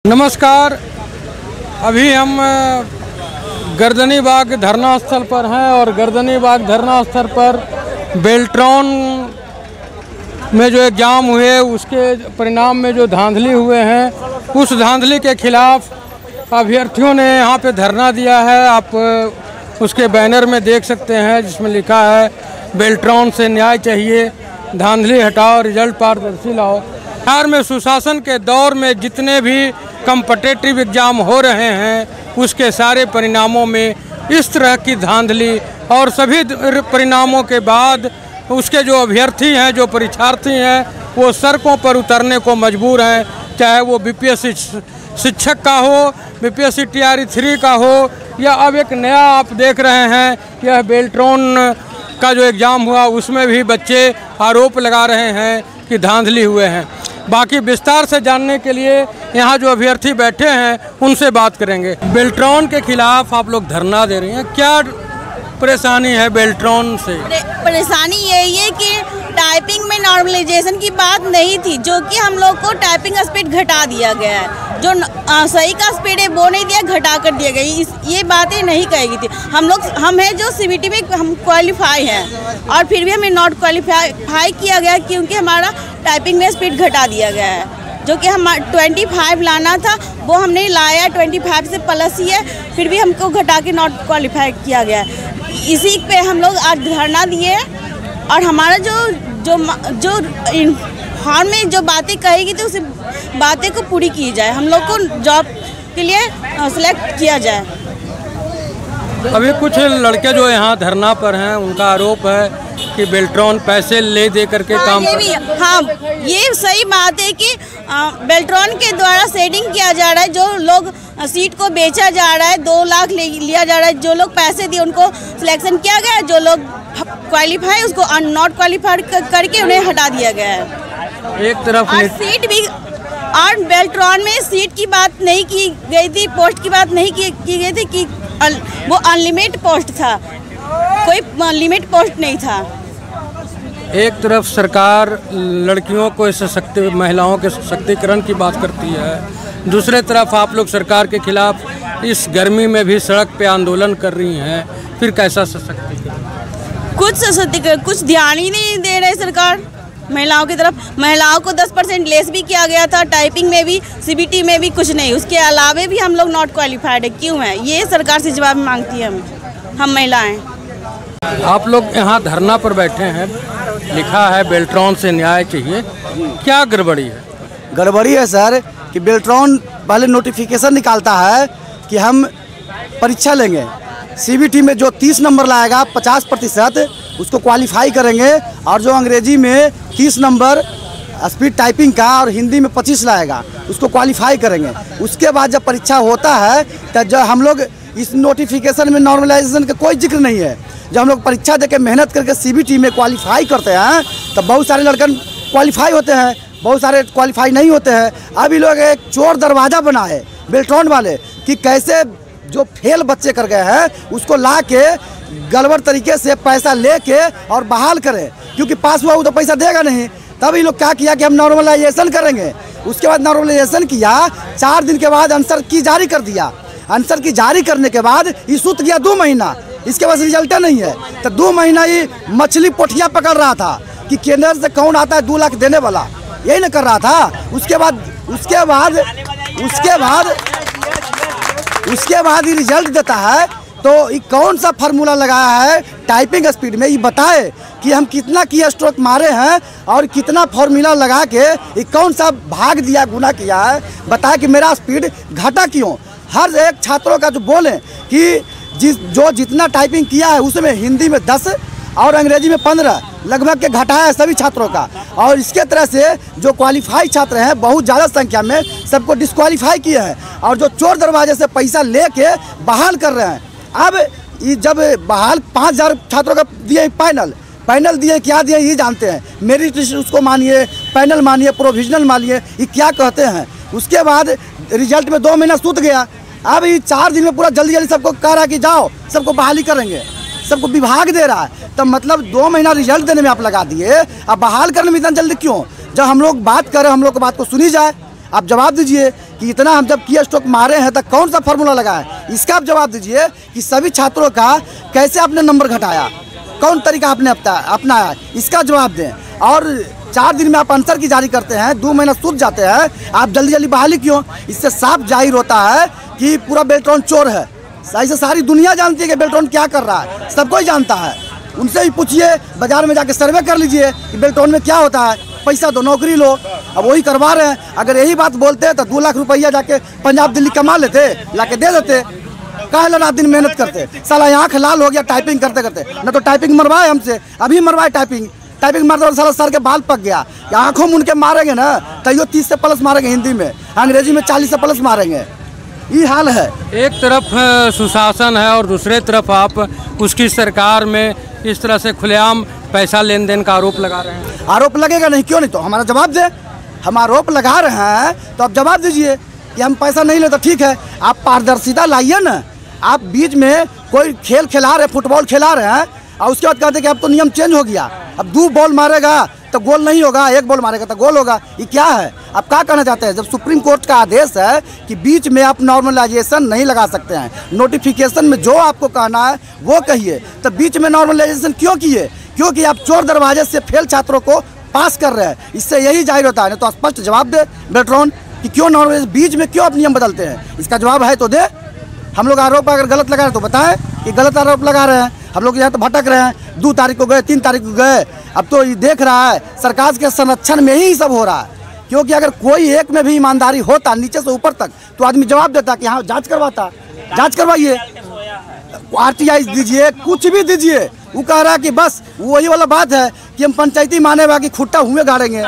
नमस्कार। अभी हम गर्दनी बाग धरना स्थल पर हैं और गर्दनी बाग धरना स्थल पर बेल्ट्रॉन में जो एग्जाम हुए उसके परिणाम में जो धांधली हुए हैं उस धांधली के खिलाफ अभ्यर्थियों ने यहाँ पे धरना दिया है। आप उसके बैनर में देख सकते हैं जिसमें लिखा है बेल्ट्रॉन से न्याय चाहिए, धांधली हटाओ, रिजल्ट पारदर्शी लाओ। बिहार में सुशासन के दौर में जितने भी कॉम्पिटिटिव एग्ज़ाम हो रहे हैं उसके सारे परिणामों में इस तरह की धांधली और सभी परिणामों के बाद उसके जो अभ्यर्थी हैं, जो परीक्षार्थी हैं, वो सड़कों पर उतरने को मजबूर हैं। चाहे वो बीपीएससी शिक्षक का हो, बीपीएससी टीआरई 3 का हो, या अब एक नया आप देख रहे हैं यह बेल्ट्रॉन का जो एग्ज़ाम हुआ उसमें भी बच्चे आरोप लगा रहे हैं कि धांधली हुए हैं। बाकी विस्तार से जानने के लिए यहाँ जो अभ्यर्थी बैठे हैं उनसे बात करेंगे। बेल्ट्रॉन के खिलाफ आप लोग धरना दे रही हैं, क्या परेशानी है बेल्ट्रॉन से? परेशानी यही है कि टाइपिंग में नॉर्मलाइजेशन की बात नहीं थी, जो कि हम लोग को टाइपिंग स्पीड घटा दिया गया है। जो सही का स्पीड है वो नहीं दिया, घटा कर दिया गया। ये बातें नहीं कहेगी थी। हम हैं जो सीबीटी में हम क्वालिफाई हैं और फिर भी हमें नॉट क्वालिफाई किया गया क्योंकि हमारा टाइपिंग में स्पीड घटा दिया गया है। जो कि हम 25 लाना था वो हमने लाया, 25 से प्लस ही है, फिर भी हमको घटा के नॉट क्वालिफाई किया गया है। इसी पे हम लोग आज धरना दिए और हमारा जो फॉर्म में जो बातें कहेगी तो उस बातें को पूरी की जाए, हम लोग को जॉब के लिए सिलेक्ट किया जाए। अभी कुछ लड़के जो यहाँ धरना पर हैं उनका आरोप है कि बेल्ट्रॉन पैसे ले दे करके काम ये सही बात है कि बेल्ट्रॉन के द्वारा सेटिंग किया जा रहा है। जो लोग सीट को बेचा जा रहा है, 2 लाख लिया जा रहा है। जो लोग पैसे दिए उनको सिलेक्शन किया गया है, जो लोग क्वालिफाई उसको नॉट क्वालिफाई करके उन्हें हटा दिया गया है। एक तरफ सीट भी और बेल्ट्रॉन में सीट की बात नहीं की गई थी, पोस्ट की बात नहीं की गई थी कि वो अनलिमिटेड पोस्ट था, कोई लिमिट पोस्ट नहीं था। एक तरफ सरकार लड़कियों को महिलाओं के सशक्तिकरण की बात करती है, दूसरे तरफ आप लोग सरकार के खिलाफ इस गर्मी में भी सड़क पे आंदोलन कर रही हैं, फिर कैसा सशक्तिकरण? कुछ ध्यान ही नहीं दे रहे सरकार महिलाओं की तरफ। महिलाओं को 10% लेस भी किया गया था, टाइपिंग में भी, सीबीटी में भी कुछ नहीं। उसके अलावे भी हम लोग नॉट क्वालिफाइड है, क्यों है? ये सरकार से जवाब मांगती है हम महिलाएं। आप लोग यहाँ धरना पर बैठे हैं, लिखा है बेल्ट्रॉन से न्याय चाहिए, क्या गड़बड़ी है? गड़बड़ी है सर कि बेल्ट्रॉन पहले नोटिफिकेशन निकालता है कि हम परीक्षा लेंगे, सीबीटी में जो 30 नंबर लाएगा 50% उसको क्वालिफाई करेंगे, और जो अंग्रेजी में 30 नंबर स्पीड टाइपिंग का और हिंदी में 25 लाएगा उसको क्वालिफाई करेंगे। उसके बाद जब परीक्षा होता है तो जब हम लोग इस नोटिफिकेशन में नॉर्मलाइजेशन का कोई जिक्र नहीं है। जब हम लोग परीक्षा देके मेहनत करके सीबीटी में क्वालिफाई करते हैं तो बहुत सारे लड़कन क्वालिफाई होते हैं, बहुत सारे क्वालिफाई नहीं होते हैं। अब ये लोग एक चोर दरवाज़ा बना है बेल्ट्रॉन वाले कि कैसे जो फेल बच्चे कर गए हैं उसको ला के गड़बड़ तरीके से पैसा लेके और बहाल करें, क्योंकि पास हुआ वो तो पैसा देगा नहीं। तब ये लोग क्या किया कि हम नॉर्मलाइजेशन करेंगे। उसके बाद नॉर्मलाइजेशन किया, 4 दिन के बाद आंसर की जारी कर दिया। आंसर की जारी करने के बाद ये सूत गया 2 महीना, इसके बाद रिजल्ट नहीं है। तो 2 महीना ये मछली पोठिया पकड़ रहा था कि केंद्र से कौन आता है 2 लाख देने वाला, यही ना कर रहा था। उसके बाद ये रिजल्ट देता है तो ये कौन सा फार्मूला लगाया है टाइपिंग स्पीड में, ये बताए कि हम कितना की स्ट्रोक मारे हैं और कितना फार्मूला लगा के ये कौन सा भाग दिया, गुना किया है, बताए कि मेरा स्पीड घटा क्यों। हर एक छात्रों का जो बोले कि जो जितना टाइपिंग किया है उसमें हिंदी में 10 और अंग्रेजी में 15 लगभग के घटाया है सभी छात्रों का। और इसके तरह से जो क्वालिफाई छात्र हैं बहुत ज़्यादा संख्या में सबको डिस्क्वालीफाई किए हैं, और जो चोर दरवाजे से पैसा लेके बहाल कर रहे हैं। अब जब बहाल 5000 छात्रों का दिए पैनल दिए, क्या दिए ये जानते हैं, मेरिट लिस्ट उसको मानिए, पैनल मानिए, प्रोविजनल मानिए, ये क्या कहते हैं। उसके बाद रिजल्ट में 2 महीना सूत गया। अब ये 4 दिन में पूरा जल्दी सबको कह रहा है कि जाओ सबको बहाली करेंगे, सबको विभाग दे रहा है। तब मतलब 2 महीना रिजल्ट देने में आप लगा दिए, अब बहाल करने में इतना जल्दी क्यों? जब हम लोग बात करें हम लोग की बात को सुनी जाए। आप जवाब दीजिए कि कि इतना हम जब की स्ट्रोक मारे हैं तो कौन सा फार्मूला लगा है, इसका आप जवाब दीजिए कि सभी छात्रों का कैसे आपने नंबर घटाया, कौन तरीका आपने अपनाया, इसका जवाब दें। और 4 दिन में आप आंसर की जारी करते हैं, 2 महीना सूझ जाते हैं, आप जल्दी जल्दी बहाली क्यों? इससे साफ जाहिर होता है कि पूरा बेल्ट्रॉन चोर है। ऐसे सारी दुनिया जानती है कि बेल्ट्रॉन क्या कर रहा है, सब कोई जानता है। उनसे ही पूछिए, बाजार में जाके सर्वे कर लीजिए कि बेल्ट्रॉन में क्या होता है, पैसा दो नौकरी लो। अब वही करवा रहे हैं। अगर यही बात बोलते तो 2 लाख रुपया जाके पंजाब दिल्ली कमा लेते, लाके दे देते। काहे रात दिन मेहनत करते, साला आँख लाल हो गया टाइपिंग करते करते। न तो टाइपिंग मरवाए हमसे, अभी मरवाए टाइपिंग मारते साला सर के बाल पक गया। आँखों में उनके मारेंगे ना तैयो 30 से प्लस मारेंगे हिंदी में, अंग्रेजी में 40 से प्लस मारेंगे। ये हाल है। एक तरफ सुशासन है और दूसरे तरफ आप उसकी सरकार में इस तरह से खुलेआम पैसा लेन देन का आरोप लगा रहे हैं। आरोप लगेगा नहीं, क्यों नहीं? तो हमारा जवाब दे। हम आरोप लगा रहे हैं तो आप जवाब दीजिए कि हम पैसा नहीं लेते। ठीक है, आप पारदर्शिता लाइए ना। आप बीच में कोई खेल खिला रहे, फुटबॉल खिला रहे हैं और उसके बाद कहते कि अब तो नियम चेंज हो गया, अब 2 बॉल मारेगा तो गोल नहीं होगा, 1 बॉल मारेगा तो गोल होगा। ये क्या है? आप क्या कहना चाहते हैं? जब सुप्रीम कोर्ट का आदेश है कि बीच में आप नॉर्मलाइजेशन नहीं लगा सकते हैं, नोटिफिकेशन में जो आपको कहना है वो कहिए, तो बीच में नॉर्मलाइजेशन क्यों किए? क्योंकि आप चोर दरवाजे से फेल छात्रों को पास कर रहे हैं। इससे यही जाहिर होता है। नहीं तो स्पष्ट जवाब दे बेल्ट्रॉन कि क्यों नॉर्मलाइजेशन बीच में क्यों आप नियम बदलते हैं। इसका जवाब है तो दे। हम लोग आरोप अगर गलत लगा रहे हैं तो बताएं कि गलत आरोप लगा रहे हैं। हम लोग यहाँ तो भटक रहे हैं। 2 तारीख को गए, 3 तारीख को गए। अब तो ये देख रहा है सरकार के संरक्षण में ही सब हो रहा है। क्योंकि अगर कोई एक में भी ईमानदारी होता नीचे से ऊपर तक तो आदमी जवाब देता कि हाँ जांच करवाता। जांच करवाइए, RTI दीजिए, कुछ भी दीजिए। वो कह रहा है कि बस वही वाला बात है कि हम पंचायती माने बाकी खुट्टा हुए गाड़ेंगे,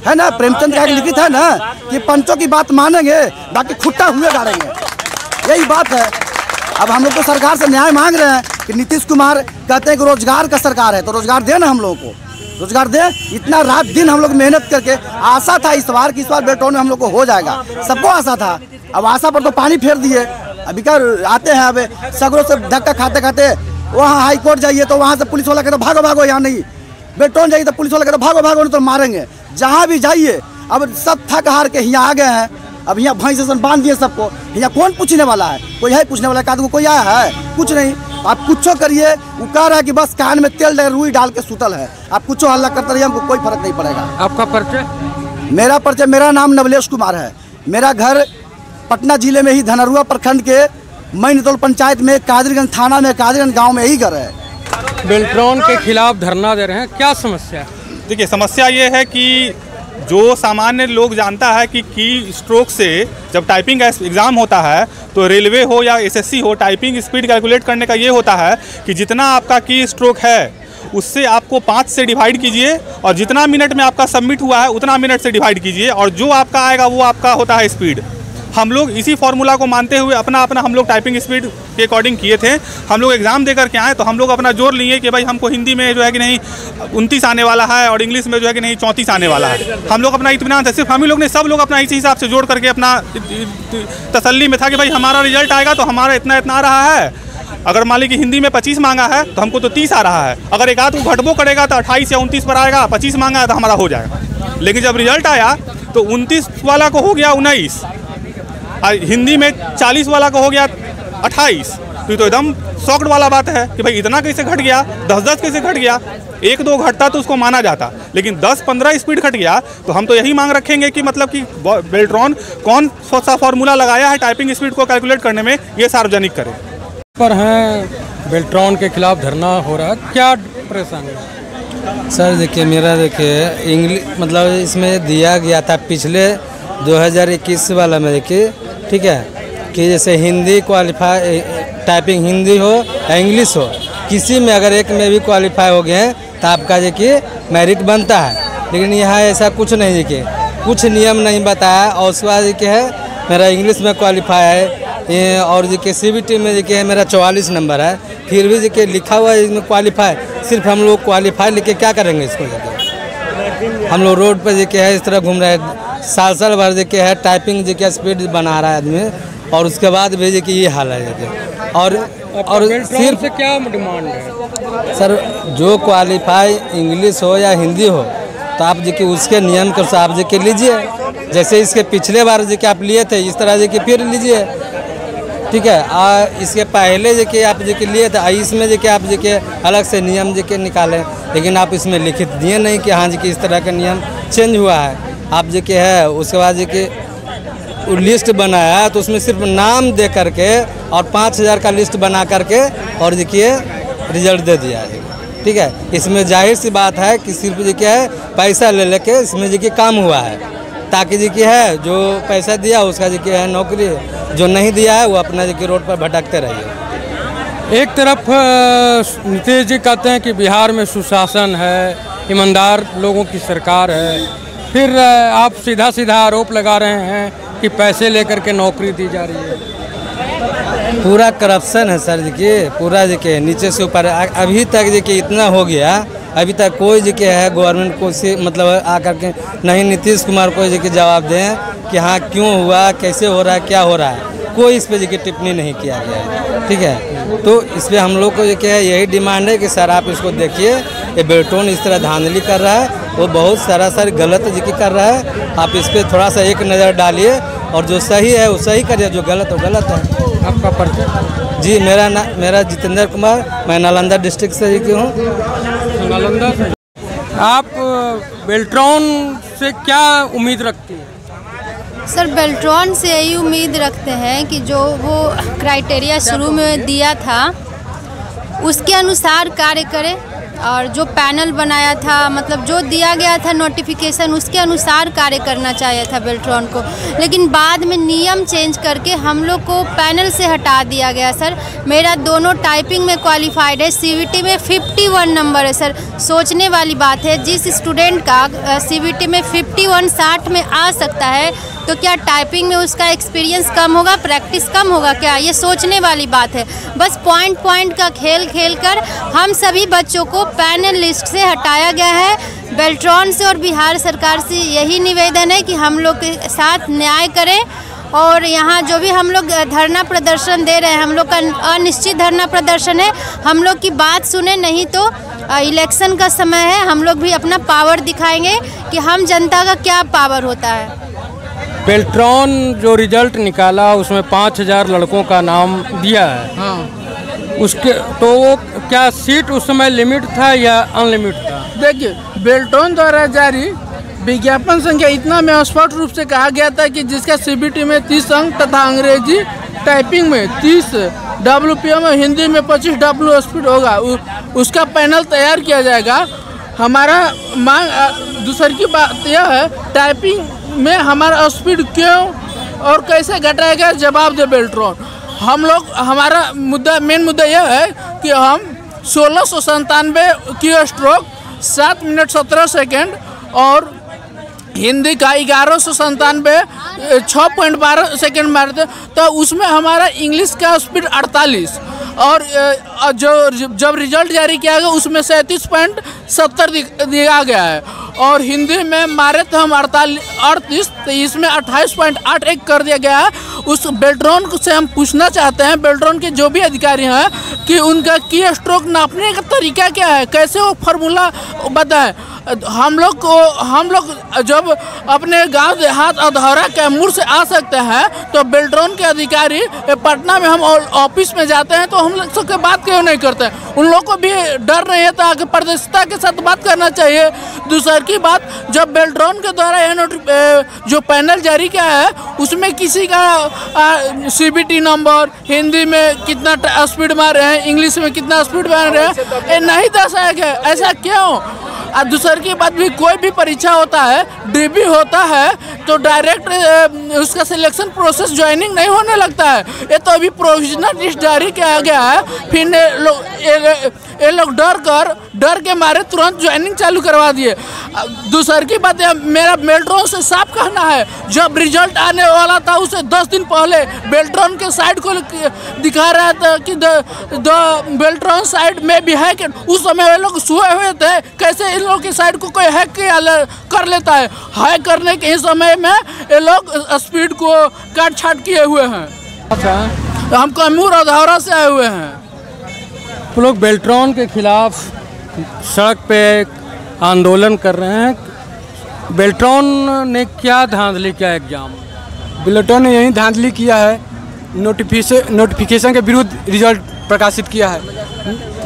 है ना? प्रेमचंद का लिखित है ना कि पंचों की बात मानेंगे बाकी खुट्टा हुए गाड़ेंगे, यही बात है। अब हम लोग तो सरकार से न्याय मांग रहे हैं कि नीतीश कुमार कहते हैं कि रोजगार का सरकार है, तो रोजगार दे ना, हम लोगों को रोजगार दे। इतना रात दिन हम लोग मेहनत करके, आशा था इस बार बेल्ट्रॉन में हम लोग को हो जाएगा, सबको आशा था। अब आशा पर तो पानी फेर दिए। अभी क्या आते हैं, अब सगरों से धक्का खाते खाते वहाँ हाई कोर्ट जाइए तो वहाँ से पुलिस वाला कहते भागो भागो, यहाँ नहीं। बेल्ट्रॉन जाइए तो पुलिस वाला कहते भागो भागो, नहीं तो मारेंगे। जहाँ भी जाइए अब सब थक हार के यहाँ आ गए हैं। अब यहाँ भैंस से बांध दिए सबको। यहाँ कौन पूछने वाला है? कोई है पूछने वाला? को कोई आया है? कुछ नहीं। आप कुछ करिए, वो कह रहा है कि बस कान में तेल रुई डाल के सुतल है। आप कुछ हल्ला करते रहिए, हमको कोई फर्क नहीं पड़ेगा। आपका परिचय? मेरा परिचय, मेरा नाम नवलेश कुमार है। मेरा घर पटना जिले में ही धनरुआ प्रखंड के मैनतोल पंचायत में कादरीगंज थाना में कादरीगंज गाँव में ही घर है। बेल्ट्रॉन के खिलाफ धरना दे रहे हैं, क्या समस्या है? देखिए, समस्या ये है कि जो सामान्य लोग जानता है कि की स्ट्रोक से जब टाइपिंग एग्ज़ाम होता है तो रेलवे हो या SSC हो, टाइपिंग स्पीड कैलकुलेट करने का ये होता है कि जितना आपका की स्ट्रोक है उससे आपको 5 से डिवाइड कीजिए और जितना मिनट में आपका सबमिट हुआ है उतना मिनट से डिवाइड कीजिए और जो आपका आएगा वो आपका होता है स्पीड। हम लोग इसी फार्मूला को मानते हुए अपना हम लोग टाइपिंग स्पीड के अकॉर्डिंग किए थे। हम लोग एग्ज़ाम दे करके आए तो हम लोग अपना जोर लिए कि भाई हमको हिंदी में जो है कि नहीं 29 आने वाला है और इंग्लिश में जो है कि नहीं 34 आने वाला है। हम लोग अपना इत्मीनान था, सिर्फ हम ही लोग ने, सब लोग अपना इसी हिसाब से जोड़ करके अपना तसल्ली में था कि भाई हमारा रिजल्ट आएगा तो हमारा इतना आ रहा है। अगर मान ली कि हिंदी में 25 मांगा है तो हमको तो 30 आ रहा है। अगर एक आध को घटबो करेगा तो 28 या 29 पर आएगा, 25 मांगा है तो हमारा हो जाएगा। लेकिन जब रिजल्ट आया तो 29 वाला को हो गया 19, हिंदी में 40 वाला को हो गया 28। तो एकदम शॉक्ड वाला बात है कि भाई इतना कैसे घट गया, 10-10 कैसे घट गया। 1-2 घटता तो उसको माना जाता, लेकिन 10-15 स्पीड घट गया तो हम तो यही मांग रखेंगे कि मतलब कि बेल्ट्रॉन कौन सा फार्मूला लगाया है टाइपिंग स्पीड को कैलकुलेट करने में, ये सार्वजनिक करे। पर हैं बेल्ट्रॉन के खिलाफ धरना हो रहा है, क्या परेशानी है? सर देखिए, मेरा इंग्लिश मतलब इसमें दिया गया था पिछले 2021 वाला में, देखिए ठीक है, कि जैसे हिंदी क्वालिफाई, टाइपिंग हिंदी हो या इंग्लिश हो, किसी में अगर एक में भी क्वालिफाई हो गए हैं तो आपका देखिए मेरिट बनता है। लेकिन यहाँ ऐसा कुछ नहीं, देखिए कुछ नियम नहीं बताया। और उसके बाद देखिए है मेरा इंग्लिश में क्वालिफाई है और देखिए CBT में देखिए मेरा 44 नंबर है, फिर भी देखिए लिखा हुआ है इसमें क्वालिफाई। सिर्फ हम लोग क्वालिफाई लेके क्या करेंगे इसको? देखिए हम लोग रोड पर देखिए है इस तरह घूम रहे हैं, साल भर देखिए है टाइपिंग देखिए स्पीड बना रहा है आदमी, और उसके बाद भी देखिए ये हाल है देखिए। और सिर्फ क्या डिमांड है? सर जो क्वालिफाई इंग्लिश हो या हिंदी हो तो आप जो कि उसके नियम के अनुसार आप जो कि लीजिए। जैसे इसके पिछले बार जो कि आप लिए थे इस तरह जो कि फिर लीजिए, ठीक है। इसके पहले जो कि आप जो कि लिए थे इसमें जो कि आप जो कि अलग से नियम जो कि निकालें, लेकिन आप इसमें लिखित दिए नहीं कि हाँ जी कि इस तरह का नियम चेंज हुआ है। आप जो कि है उसके बाद जो कि लिस्ट बनाया है तो उसमें सिर्फ नाम दे करके और 5000 का लिस्ट बना करके और देखिए रिजल्ट दे दिया है, ठीक है। इसमें जाहिर सी बात है कि सिर्फ जो क्या है पैसा ले लेके इसमें जो कि काम हुआ है, ताकि जो कि है जो पैसा दिया उसका जो कि है नौकरी, जो नहीं दिया है वो अपना जो कि रोड पर भटकते रहिए। एक तरफ नीतीश जी कहते हैं कि बिहार में सुशासन है, ईमानदार लोगों की सरकार है, फिर आप सीधा सीधा आरोप लगा रहे हैं कि पैसे लेकर के नौकरी दी जा रही है। पूरा करप्शन है सर, देखिए पूरा देखिए नीचे से ऊपर। अभी तक देखिए इतना हो गया, अभी तक कोई देखिए है गवर्नमेंट को से मतलब आकर के नहीं नीतीश कुमार को देखिए जवाब दें कि हाँ क्यों हुआ, कैसे हो रहा है, क्या हो रहा है, कोई इस पर देखिए टिप्पणी नहीं किया गया है, ठीक है। तो इस पर हम लोग को देखिए यही डिमांड है कि सर आप इसको देखिए, ये बेल्ट्रॉन इस तरह धांधली कर रहा है, वो बहुत सरासर गलत जिक्र कर रहा है। आप इस पर थोड़ा सा एक नज़र डालिए और जो सही है वो सही करिए, जो गलत वो गलत है। आपका परिचय? जी मेरा जितेंद्र कुमार, मैं नालंदा डिस्ट्रिक्ट से जी हूँ। नालंदा से आप बेल्ट्रॉन से क्या उम्मीद रखती हैं? सर बेल्ट्रॉन से यही उम्मीद रखते हैं कि जो वो क्राइटेरिया शुरू में दिया था उसके अनुसार कार्य करे, और जो पैनल बनाया था मतलब जो दिया गया था नोटिफिकेशन उसके अनुसार कार्य करना चाहिए था बेल्ट्रॉन को, लेकिन बाद में नियम चेंज करके हम लोग को पैनल से हटा दिया गया। सर मेरा दोनों टाइपिंग में क्वालिफाइड है, सीवीटी में 51 नंबर है। सर सोचने वाली बात है, जिस स्टूडेंट का सीवीटी में 51 60 में आ सकता है तो क्या टाइपिंग में उसका एक्सपीरियंस कम होगा, प्रैक्टिस कम होगा क्या? ये सोचने वाली बात है। बस पॉइंट का खेल कर हम सभी बच्चों को पैनल लिस्ट से हटाया गया है। बेल्ट्रॉन से और बिहार सरकार से यही निवेदन है कि हम लोग के साथ न्याय करें, और यहाँ जो भी हम लोग धरना प्रदर्शन दे रहे हैं, हम लोग का अनिश्चित धरना प्रदर्शन है, हम लोग की बात सुने, नहीं तो इलेक्शन का समय है, हम लोग भी अपना पावर दिखाएंगे कि हम जनता का क्या पावर होता है। बेल्ट्रॉन जो रिजल्ट निकाला उसमें 5000 लड़कों का नाम दिया है। हाँ। उसके तो वो क्या सीट उस समय लिमिट था या अनलिमिट था? देखिए बेल्ट्रॉन द्वारा जारी विज्ञापन संख्या इतना में स्पष्ट रूप से कहा गया था कि जिसका सीबीटी में 30 अंक तथा अंग्रेजी टाइपिंग में 30, WPM में हिंदी में 25 W स्पीड होगा, उसका पैनल तैयार किया जाएगा। हमारा मांग दूसरी की बात यह है, टाइपिंग में हमारा स्पीड क्यों और कैसे घटाया गया, जवाब दे बेल्ट्रॉन। हम लोग हमारा मेन मुद्दा यह है कि हम 1697 की स्ट्रोक 7 मिनट 17 सेकेंड और हिंदी का 1197 6.12 सेकेंड मारते, तो उसमें हमारा इंग्लिश का स्पीड 48 और जो जब रिजल्ट जारी किया गया उसमें 37.70 दिया गया है, और हिंदी में मारे तो हम 38, तो इसमें 28.81 कर दिया गया है। उस बेल्ट्रॉन से हम पूछना चाहते हैं, बेल्ट्रॉन के जो भी अधिकारी हैं, कि उनका की स्ट्रोक नापने का तरीका क्या है, कैसे वो फार्मूला बताएं। हम लोग जब अपने गांव देहात अधौरा कैमूर से आ सकते हैं तो बेल्ट्रॉन के अधिकारी पटना में हम ऑफिस में जाते हैं तो हम लोग सबके बात क्यों नहीं करते? उन लोग को भी डर नहीं है तो आगे पारदर्शिता के साथ बात करना चाहिए। दूसरी की बात, जब बेल्ट्रॉन के द्वारा यह जो पैनल जारी किया है उसमें किसी का सीबीटी नंबर, हिंदी में कितना स्पीड मार रहे हैं, इंग्लिश में कितना स्पीड मार रहे हैं, ये नहीं दर्शाया गया। ऐसा क्यों? और दूसरी की बात भी, कोई भी परीक्षा होता है, डीबी होता है तो डायरेक्ट उसका सिलेक्शन प्रोसेस ज्वाइनिंग नहीं होने लगता है। ये तो अभी प्रोविजनल लिस्ट जारी किया गया है, फिर ये लोग डर के मारे तुरंत ज्वाइनिंग चालू करवा दिए। दूसरी की बात है, मेरा बेल्ट्रॉन से साफ कहना है, जब रिजल्ट आने वाला था उससे 10 दिन पहले बेल्ट्रॉन के साइड को दिखा रहा था कि बेल्ट्रॉन साइड में भी हैक, उस समय ये लोग सोए हुए थे। कैसे इन लोगों की साइड को कोई हैक कर लेता है? हैक करने के ही समय में ये लोग स्पीड को काट छाट किए हुए हैं। अच्छा, हम कैमूर और अधौरा से आए हुए हैं। लोग बेल्ट्रॉन के खिलाफ सड़क पे आंदोलन कर रहे हैं, बेल्ट्रॉन ने क्या धांधली किया एग्जाम? बेल्ट्रॉन ने यही धांधली किया है, नोटिफिकेशन के विरुद्ध रिजल्ट प्रकाशित किया है।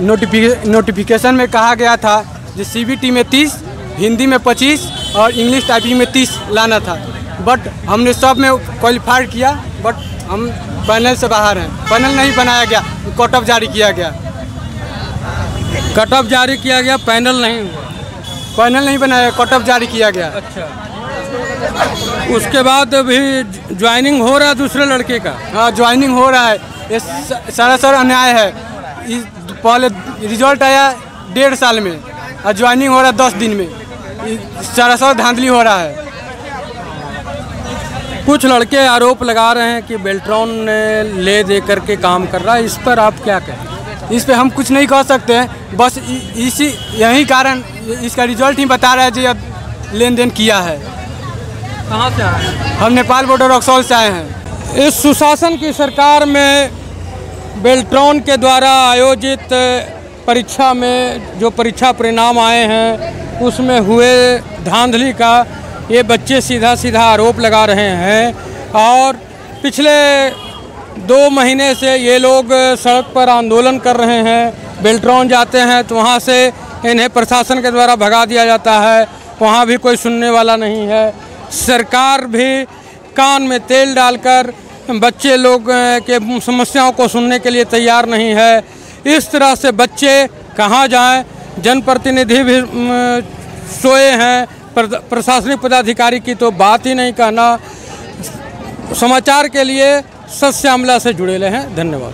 नोटिफिकेशन में कहा गया था कि CBT में 30, हिंदी में 25 और इंग्लिश टाइपिंग में 30 लाना था, बट हमने सब में क्वालिफाई किया, बट हम पैनल से बाहर हैं। पैनल नहीं बनाया गया, कट ऑफ जारी किया गया। कट ऑफ जारी किया गया, पैनल नहीं हुआ। पैनल नहीं बनाया, कट ऑफ जारी किया गया। अच्छा, उसके बाद भी ज्वाइनिंग हो रहा है दूसरे लड़के का? हाँ, ज्वाइनिंग हो रहा है। ये सरासर अन्याय है। पहले रिजल्ट आया 1.5 साल में और ज्वाइनिंग हो रहा है 10 दिन में। सरासर धांधली हो रहा है। कुछ लड़के आरोप लगा रहे हैं कि बेल्ट्रॉन ने ले दे करके काम कर रहा है, इस पर आप क्या कहें? इस पे हम कुछ नहीं कह सकते हैं, बस यही कारण इसका रिजल्ट ही बता रहा है जो लेन देन किया है। कहाँ से आए हैं? हम नेपाल बॉर्डर रक्सौल से आए हैं। इस सुशासन की सरकार में बेल्ट्रॉन के द्वारा आयोजित परीक्षा में जो परीक्षा परिणाम आए हैं उसमें हुए धांधली का ये बच्चे सीधा सीधा आरोप लगा रहे हैं। और पिछले 2 महीने से ये लोग सड़क पर आंदोलन कर रहे हैं। बेल्ट्रॉन जाते हैं तो वहाँ से इन्हें प्रशासन के द्वारा भगा दिया जाता है, वहाँ भी कोई सुनने वाला नहीं है। सरकार भी कान में तेल डालकर बच्चे लोग के समस्याओं को सुनने के लिए तैयार नहीं है। इस तरह से बच्चे कहाँ जाएं? जनप्रतिनिधि भी सोए हैं, प्रशासनिक पदाधिकारी की तो बात ही नहीं कहना। समाचार के लिए सत्य श्यामला से जुड़े रहे हैं। धन्यवाद।